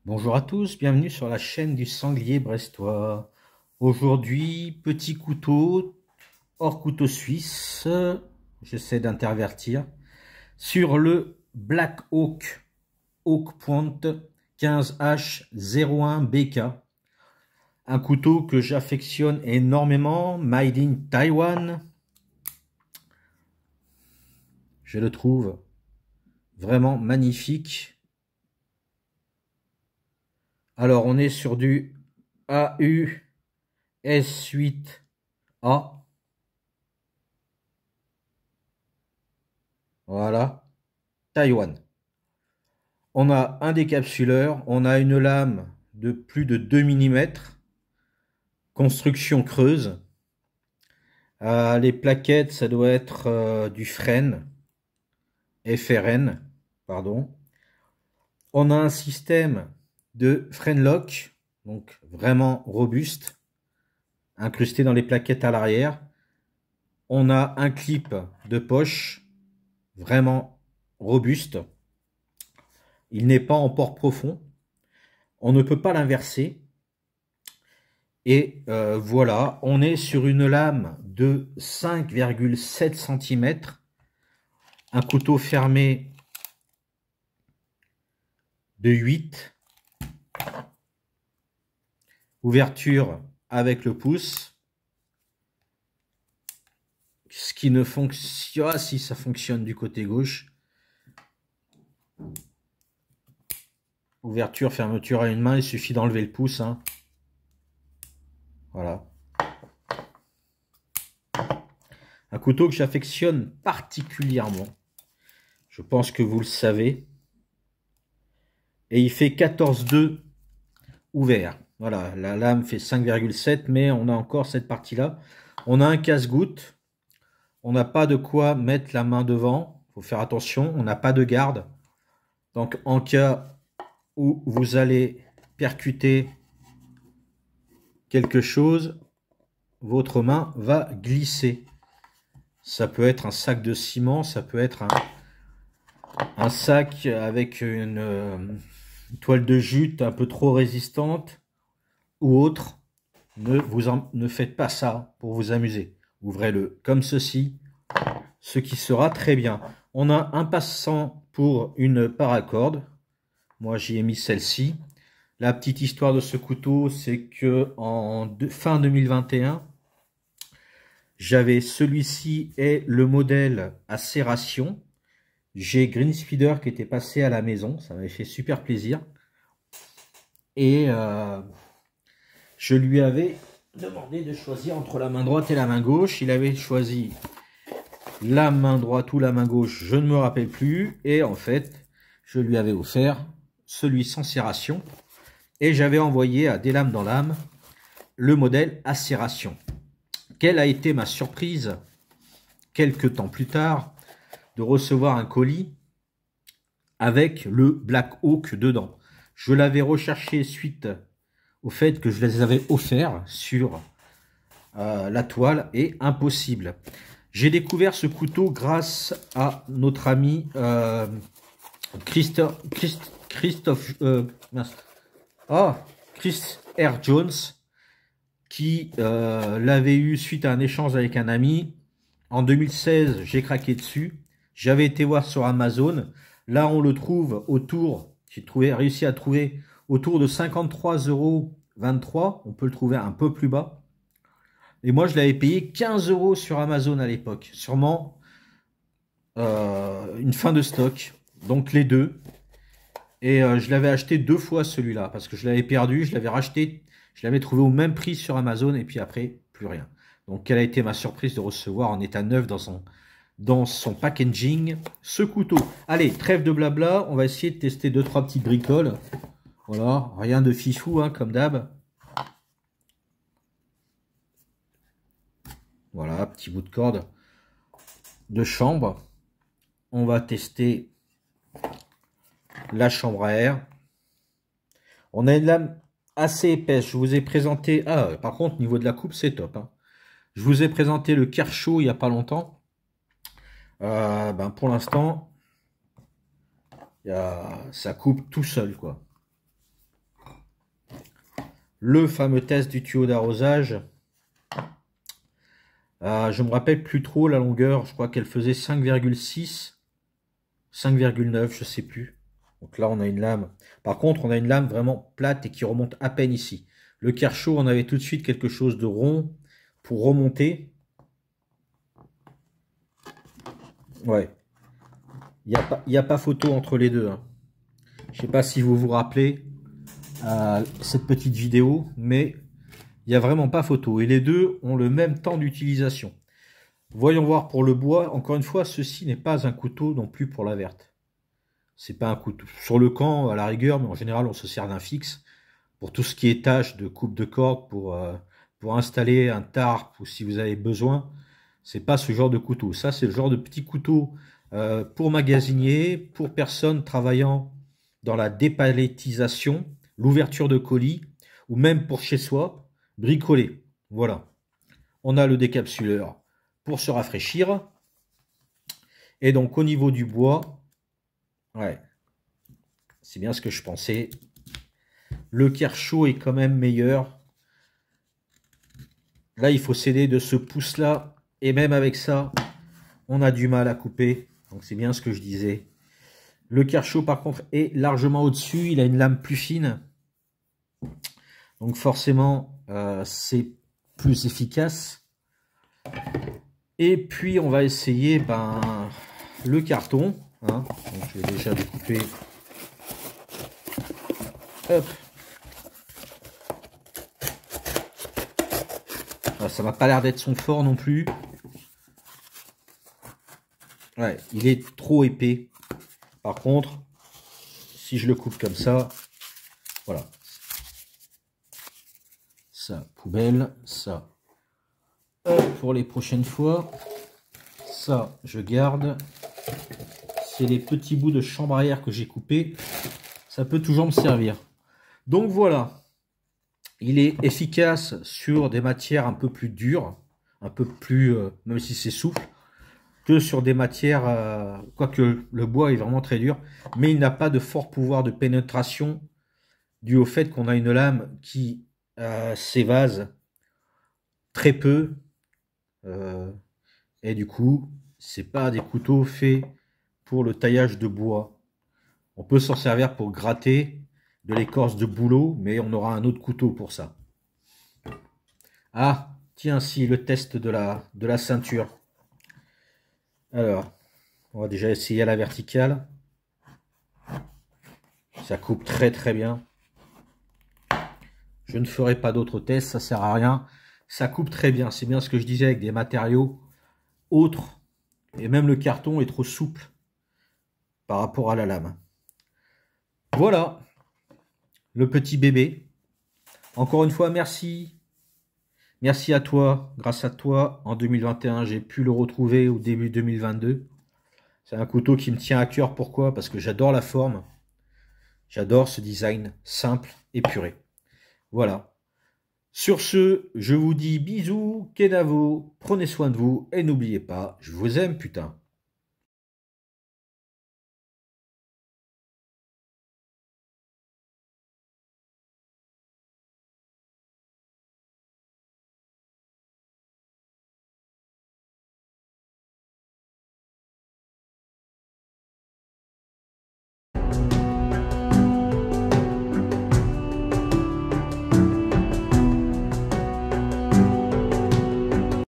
Bonjour à tous, bienvenue sur la chaîne du sanglier brestois. Aujourd'hui, petit couteau, hors couteau suisse, j'essaie d'intervertir, sur le Black Hawk Hawk Point 15H01BK. Un couteau que j'affectionne énormément, made in Taiwan. Je le trouve vraiment magnifique. Alors, on est sur du AU S8A. Voilà, Taïwan. On a un décapsuleur, on a une lame de plus de 2 mm, construction creuse. Les plaquettes, ça doit être du FRN, pardon. On a un système de frame lock, donc vraiment robuste, incrusté dans les plaquettes à l'arrière. On a un clip de poche, vraiment robuste. Il n'est pas en port profond. On ne peut pas l'inverser. Et voilà, on est sur une lame de 5,7 cm. Un couteau fermé de 8. Ouverture avec le pouce. Ce qui ne fonctionne... Ah, si ça fonctionne du côté gauche. Ouverture, fermeture à une main, il suffit d'enlever le pouce. Hein. Voilà. Un couteau que j'affectionne particulièrement. Je pense que vous le savez. Et il fait 14,2 ouvert. Voilà, la lame fait 5,7, mais on a encore cette partie-là. On a un casse-goutte. On n'a pas de quoi mettre la main devant. Il faut faire attention. On n'a pas de garde. Donc, en cas où vous allez percuter quelque chose, votre main va glisser. Ça peut être un sac de ciment, ça peut être un sac avec une toile de jute un peu trop résistante ou autre. Ne faites pas ça pour vous amuser. Ouvrez-le comme ceci, ce qui sera très bien. On a un passant pour une paracorde. Moi, j'y ai mis celle-ci. La petite histoire de ce couteau, c'est que fin 2021, j'avais celui-ci et le modèle à serration. J'ai Green Speeder qui était passé à la maison. Ça m'avait fait super plaisir. Et je lui avais demandé de choisir entre la main droite et la main gauche. Il avait choisi la main droite ou la main gauche, je ne me rappelle plus. Et en fait, je lui avais offert celui sans serration. Et j'avais envoyé à Des Lames dans l'âme le modèle à serration. Quelle a été ma surprise, quelques temps plus tard, de recevoir un colis avec le Black Hawk dedans. Je l'avais recherché suite au fait que je les avais offerts sur la toile et impossible. J'ai découvert ce couteau grâce à notre ami Chris R. Jones, qui l'avait eu suite à un échange avec un ami. En 2016, j'ai craqué dessus. J'avais été voir sur Amazon. Là, on le trouve autour, j'ai réussi à trouver autour de 53,23 €. On peut le trouver un peu plus bas. Et moi, je l'avais payé 15 € sur Amazon à l'époque. Sûrement une fin de stock. Donc les deux. Et je l'avais acheté 2 fois celui-là. Parce que je l'avais perdu, je l'avais racheté. Je l'avais trouvé au même prix sur Amazon. Et puis après, plus rien. Donc quelle a été ma surprise de recevoir en état neuf dans son packaging ce couteau. Allez, trêve de blabla. On va essayer de tester 2-3 petites bricoles. Voilà, rien de fifou, hein, comme d'hab. Voilà, petit bout de corde de chambre. On va tester la chambre à air. On a une lame assez épaisse. Je vous ai présenté... Ah, par contre, niveau de la coupe, c'est top. Hein. Je vous ai présenté le Kershaw il n'y a pas longtemps. Pour l'instant, ça coupe tout seul, quoi. le fameux test du tuyau d'arrosage. Je me rappelle plus trop la longueur, je crois qu'elle faisait 5,6, 5,9, je sais plus. Donc là, on a une lame. Par contre, on a une lame vraiment plate et qui remonte à peine ici. Le Kershaw, on avait tout de suite quelque chose de rond pour remonter. Ouais. Il n'y a pas photo entre les deux. Hein. Je ne sais pas si vous vous rappelez cette petite vidéo, mais il n'y a vraiment pas photo. Et les deux ont le même temps d'utilisation. Voyons voir pour le bois. Encore une fois, ceci n'est pas un couteau non plus pour la verte. C'est pas un couteau. Sur le camp, à la rigueur, mais en général, on se sert d'un fixe. Pour tout ce qui est tâche de coupe de corde, pour installer un tarp ou si vous avez besoin, c'est pas ce genre de couteau. Ça, c'est le genre de petit couteau pour magasinier, pour personnes travaillant dans la dépalettisation, l'ouverture de colis, ou même pour chez soi, bricoler. Voilà. On a le décapsuleur pour se rafraîchir. Et donc, au niveau du bois, ouais, c'est bien ce que je pensais. Le Kershaw est quand même meilleur. Là, il faut s'aider de ce pouce-là. Et même avec ça, on a du mal à couper. Donc, c'est bien ce que je disais. Le Kershaw, par contre, est largement au-dessus. Il a une lame plus fine. Donc, forcément, c'est plus efficace. Et puis, on va essayer le carton. Hein. Donc, je vais déjà découper. Hop. Ça m'a pas l'air d'être son fort non plus. Ouais, il est trop épais. Par contre, si je le coupe comme ça, voilà. Ça, poubelle, ça. Pour les prochaines fois. Ça, je garde. C'est les petits bouts de chambre arrière que j'ai coupés. Ça peut toujours me servir. Donc voilà. Il est efficace sur des matières un peu plus dures, un peu plus, même si c'est souple, que sur des matières, quoique le bois est vraiment très dur, mais il n'a pas de fort pouvoir de pénétration dû au fait qu'on a une lame qui s'évase très peu, et du coup, c'est pas des couteaux faits pour le taillage de bois. On peut s'en servir pour gratter de l'écorce de bouleau, mais on aura un autre couteau pour ça. Ah, tiens, si, le test de la ceinture. Alors, on va déjà essayer à la verticale. Ça coupe très très bien. Je ne ferai pas d'autres tests, ça sert à rien. Ça coupe très bien, c'est bien ce que je disais avec des matériaux autres. Et même le carton est trop souple par rapport à la lame. Voilà, le petit bébé. Encore une fois, merci. Merci à toi. Grâce à toi, en 2021, j'ai pu le retrouver au début 2022. C'est un couteau qui me tient à cœur. Pourquoi? Parce que j'adore la forme. J'adore ce design simple, épuré. Voilà. Sur ce, je vous dis bisous, Kenavo, prenez soin de vous et n'oubliez pas, je vous aime putain.